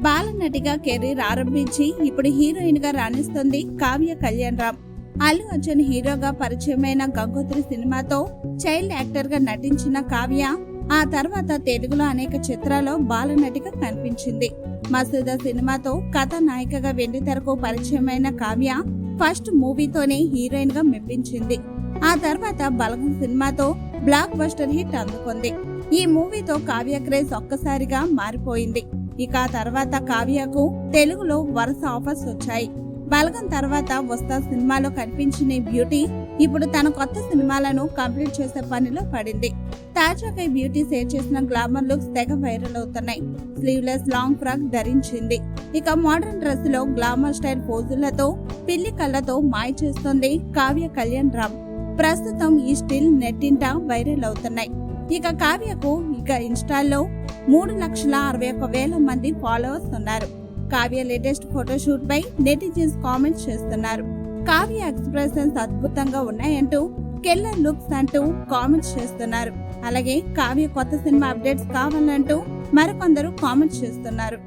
బాలనటిగా career ఆరంభించి ఇప్పుడు heroine గా రాణిస్తుంది కావ్య కళ్యాణ్ రామ్. అల్లు అర్జున్ హీరోగా పరిచయమైన గంగోత్రి సినిమాతో చైల్డ్ యాక్టర్ గా నటించిన కావ్య ఆ తర్వాత తెలుగులో అనేక చిత్రాల్లో బాలనటిగా కనిపించింది. మసూదా సినిమాతో కథానాయికగా వెండితెరకు పరిచయమైన కావ్య ఫస్ట్ మూవీతోనే హీరోయిన్ గా మెప్పించింది. ఆ తర్వాత బలగం సినిమాతో బ్లాక్ బస్టర్ హిట్ అందుకుంది. ఈ మూవీతో కావ్య క్రేజ్ ఒక్కసారిగా మారిపోయింది. ఇక ఆ తర్వాత కావ్యకు తెలుగులో వరుస ఆఫర్స్ వచ్చాయి. బలగం తర్వాత వస్తా సినిమాలో కనిపించిన ఈ బ్యూటీ ఇప్పుడు తన కొత్త సినిమాలను కంప్లీట్ చేసే పనిలో పడింది. తాజాగా ఈ బ్యూటీ షేర్ చేసిన గ్లామర్ లుక్స్ తెగ వైరల్ అవుతున్నాయి. స్లీవ్లెస్ లాంగ్ ఫ్రాక్ ధరించింది. ఇక మోడర్న్ డ్రెస్ లో గ్లామర్ స్టైల్ పోజులతో పిల్లి కళ్ళతో మాయ చేస్తుంది కావ్య కళ్యాణ్ రామ్. ప్రస్తుతం ఈ స్టిల్ నెట్టింట వైరల్ అవుతున్నాయి. ఇక కావ్యకు ఇన్స్టాల్లో 3,61,000 మంది ఫాలోవర్స్ ఉన్నారు. కావ్య లేటెస్ట్ ఫోటోషూట్ పై నెటిజన్స్ కామెంట్స్ చేస్తున్నారు. కావ్య ఎక్స్ప్రెషన్స్ అద్భుతంగా ఉన్నాయంటూ కెల్లర్ లుక్స్ అంటూ కామెంట్స్ చేస్తున్నారు. అలాగే కావ్య కొత్త సినిమా అప్డేట్స్ కావాలంటూ మరికొందరు కామెంట్స్ చేస్తున్నారు.